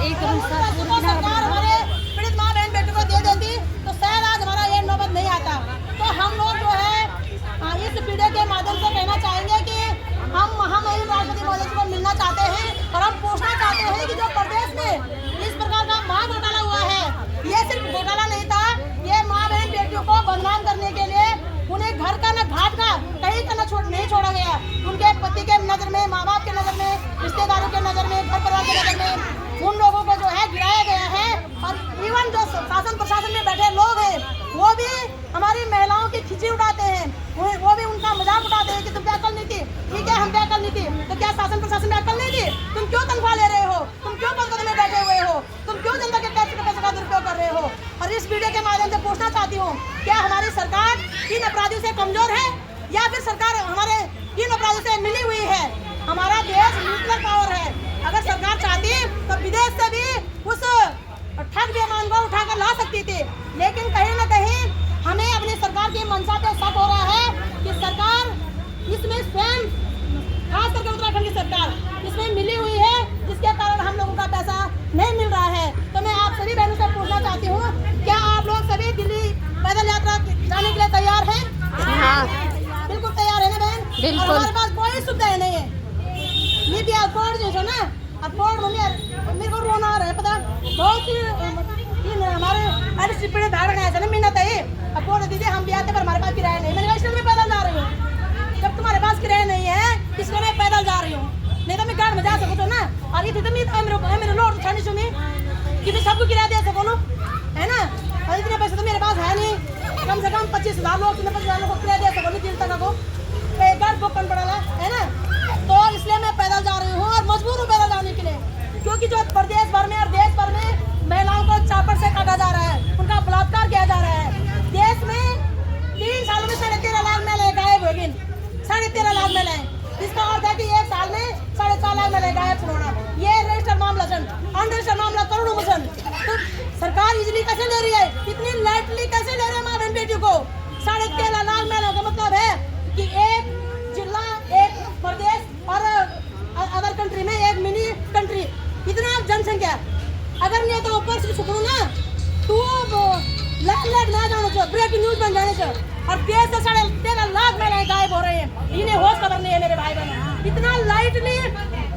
यही करूँ सरकार हमारे पीड़ित माँ बहन बेटी को दे देती तो शायद आज हमारा ये नौबत नहीं आता। तो हम लोग जो है इस वीडियो के माध्यम से कहना चाहेंगे कि हम राष्ट्रपति महोदय जी को मिलना चाहते हैं और हम पूछना चाहते हैं कि जो प्रदेश में इस प्रकार का माँ घोटाला हुआ है, ये सिर्फ घोटाला नहीं था, ये माँ बहन बेटियों को बदनाम करने के लिए उन्हें घर का न घाट का कहीं का नहीं छोड़ा गया। उनके पति के नजर में, माँ बाप के नजर में, रिश्तेदारों के नजर में, घर परिवार के नजर में उन लोगों को जो है गिराया गया है। और इवन जो शासन प्रशासन में बैठे लोग हैं वो भी हमारी महिलाओं की खिंची उड़ाते हैं, वो भी उनका मजाक उड़ाते हैं कि तुम क्या अकल नहीं थी, ठीक है हम क्या अकल नहीं थी, तो क्या शासन प्रशासन में अकल नहीं थी? तुम क्यों तनख्वाह ले रहे हो, तुम क्यों पद में बैठे हुए हो, तुम क्यों जनता के टैक्स के पैसे का दुरुपयोग कर रहे हो? और इस वीडियो के माध्यम से पूछना चाहती हूँ, क्या हमारी सरकार इन अपराधियों से कमजोर है या फिर सरकार हमारे इन अपराधियों से मिली हुई है? हमारा देश न्यूक्लियर पावर है, अगर सरकार चाहती तो विदेश से भी उस ठग बेईमान को उठाकर ला सकती थी। लेकिन कहीं न कहीं हमें अपनी सरकार की मंशा पे शक हो रहा है कि सरकार इसमें स्वयं, खास करके उत्तराखंड की सरकार इसमें मिली हुई है, जिसके कारण हम लोगों का पैसा नहीं मिल रहा है। तो मैं आप सभी बहनों से पूछना चाहती हूँ, क्या आप लोग सभी दिल्ली पैदल यात्रा जाने के लिए तैयार हैं? हाँ बिल्कुल तैयार है ना बहन? बिल्कुल। हमारे पास कोई सुविधा नहीं है, नीति अकोर्ड जो है ना, अकोर्ड मेरे को रोना आ रहा है, पता बहुत ही हमारे पीड़ित भाई बहन ऐसे ना मिन्नत है, अकोर्ड दीजिए हम भी आते पर हमारे पास किराया नहीं। मैंने कहा इसलिए मैं पैदल जा रही हूँ, जब तुम्हारे पास किराया नहीं है इसलिए मैं पैदल जा रही हूँ, नहीं तो मैं गाड़ी में जा सकूँ तो ना। और ये तो मेरे लोग छानी सुनी कि मैं सबको किराया दे सकूँ है ना, और इतने पैसे तो मेरे पास है नहीं, कम से कम 25,000 लोग 25,000 लोग को किराया दे सकूँ दिल तक को एक बार बुक करना पड़ा है ना। तो इसलिए मैं पैदल जा रही हूँ और मजबूर हूँ पैदल जाने के लिए, क्योंकि जो प्रदेश भर में और देश भर में महिलाओं को चापर से काटा जा रहा है, उनका बलात्कार किया जा रहा है। देश में 3 सालों में 13.5 लाख महिलाएं गायब हो गई, 13.5 लाख महिलाएं, इसका अर्थ है कि 1 साल में 4.5 लाख महिलाएं गायब होना। ये रजिस्टर्ड मामला अनरजिस्टर्ड मामला करोड़ों में। तो सरकार इजली कैसे ले रही है, इतनी लाइटली कैसे ले रही है माँ बहन बेटियों को? 13.5 लाख महिलाओं का मतलब है कि एक जिला, एक प्रदेश और अदर कंट्री में एक मिनी कंट्री, इतना जनसंख्या। अगर नहीं तो ऊपर से सुनो ना तो लाख ना जाने चाहिए, ब्रेकिंग न्यूज बन जाने चाहिए। और देश से 13.5 लाख महिलाएं गायब हो रहे हैं, इन्हें होश खबर नहीं है मेरे भाई बहन। इतना लाइटली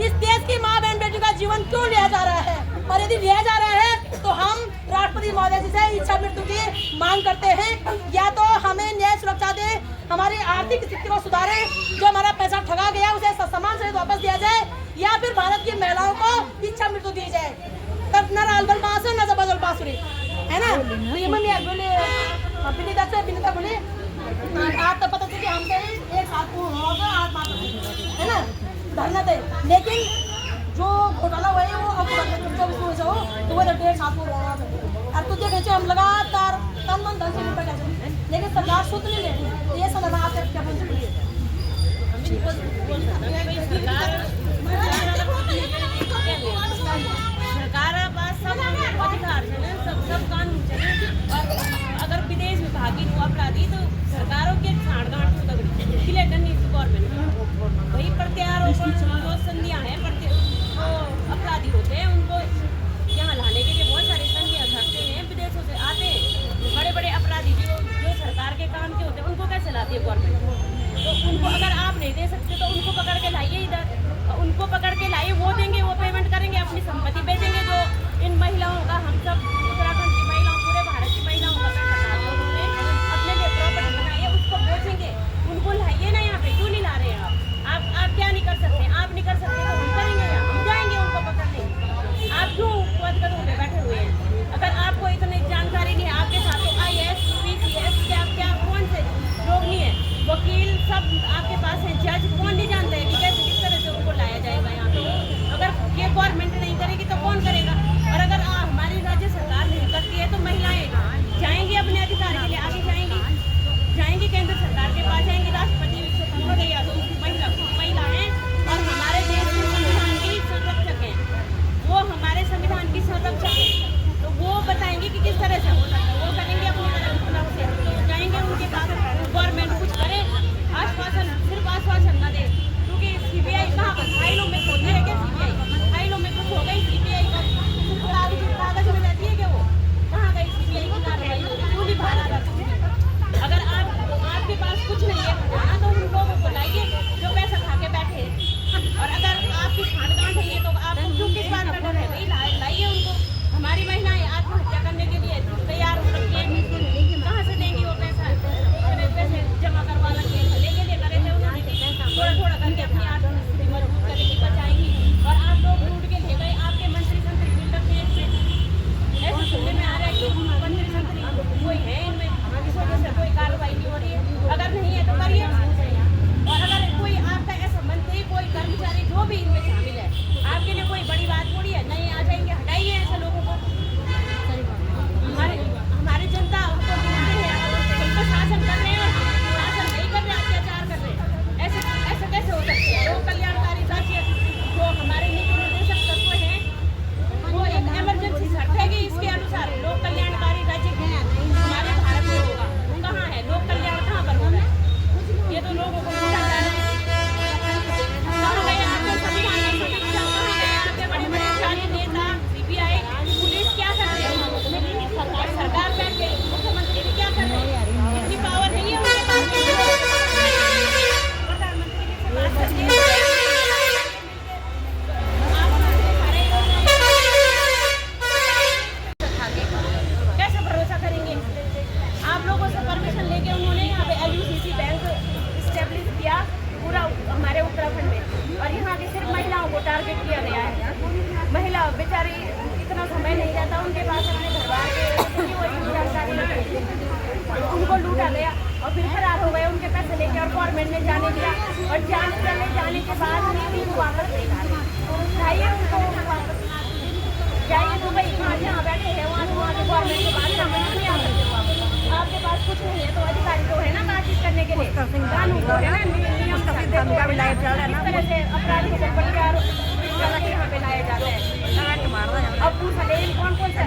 इस देश की माँ बहन बेटी का जीवन क्यों लिया जा रहा है? और यदि लिया जा रहा है तो हम राष्ट्रपति महोदय जी से इच्छा मृत्यु की मांग करते हैं, या तो हमें न्याय सुरक्षा दे, हमारी आर्थिक स्थिति को सुधारे, जो हमारा पैसा ठगा गया उसे सम्मान से वापस दिया जाए, या फिर भारत की महिलाओं को इच्छा मृत्यु दी जाए। तब न रालबल पास है न जबरदल बांसुरी है ना। तो ये मम्मी बोले विनीता बोले आप तो पता चली हम गए 1 साल होगा 8 माह है ना धरना दे, लेकिन जो घोटाला हुआ है वो अब हो तो वो 1.5 साल होगा। और तुझे भेजे हम लगातार तन मन धन से निपटा जाए, लेकिन सरकार सुध नहीं ले रही। तो ये समझ आप क्या बोल सकती है? सरकार पास सब अधिकार है, सब कानून चाहिए। और अगर विदेश में भागी हुआ अपराधी तो सरकारों के छाड़गांठ को तगड़ी खिलेटन नहीं गवर्नमेंट वही प्रत्यारोपण जो संधियां हैं, जो अपराधी होते हैं उनको यहाँ लाने के लिए बहुत सारी संधियां धरते हैं, विदेशों से आते हैं बड़े बड़े अपराधी जो सरकार के काम के होते हैं, उनको कैसे लाती है गवर्नमेंट? तो उनको अगर आप नहीं दे सकते तो उनको पकड़ के लाइए इधर, उनको पकड़ के लाइए, वो देंगे, वो पेमेंट करेंगे, अपनी संपत्ति बेचेंगे। जो इन महिलाओं का, हम सब उत्तराखंड की महिलाओं, पूरे भारत की महिलाओं का उन्होंने अपने लिए प्रॉपर्टी बनाई है, उसको बेचेंगे। उनको लाइए ना यहाँ पे, क्यों नहीं ला रहे हैं आप क्या नहीं कर सकते? आप नहीं कर सकते तो हम करेंगे, हम जाएंगे उनको पकड़ने। आप क्यों कदम पे बैठे हुए हैं? अगर आपको इतनी जानकारी नहीं है, आपके साथ तो IAS, PCS क्या कौन से लोग नहीं है, वकील सब आपके पास है, जज कौन नहीं जानता है कि कैसे किस तरह से उनको लाया जाएगा यहाँ पे? अगर ये गवर्नमेंट नहीं करेगी तो कौन करेगा? और अगर हमारी राज्य सरकार नहीं करती है तो महिलाएं जाएंगी अपने अधिकार के लिए, आगे जाएंगी केंद्र सरकार के पास, जाएंगी राष्ट्रपति महोदय या तो उसकी महिला है और हमारे देश के संविधान की संरक्षक है, वो हमारे संविधान की संरक्षक है, तो वो बताएंगे कि किस तरह से हो सकता है। वो करेंगे अपनी तरफ से, जाएंगे उनके पास, गवर्नमेंट कुछ करे, आश्वासन सिर्फ आश्वासन न दे। उनके पास अपने घर बार के कोई जानकारी नहीं थी। उनको लूटा गया और फिर फरार हो गए, उनके पैसे लेके और गवर्नमेंट ने जाने दिया और जाने के बाद भी वापस नहीं ला रही। चाहिए उनको वापस जाइए दुबई, जहाँ बैठे हैं वहाँ गवर्नमेंट के पास नहीं आ सकते वापस। आपके पास कुछ नहीं है तो अधिकारी तो है ना बातचीत करने के लिए, कानून को है ना, नियम इस तरह से अपराधी को पकड़ के यहाँ पे लाया जाता है। अब पूछा ले कौन कौन सा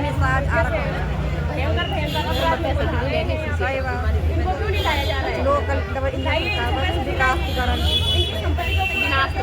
भयंकर भयंकर अपराध इनको क्यों नहीं लाया जा रहा है? इनकी संपत्ति को विनाश कर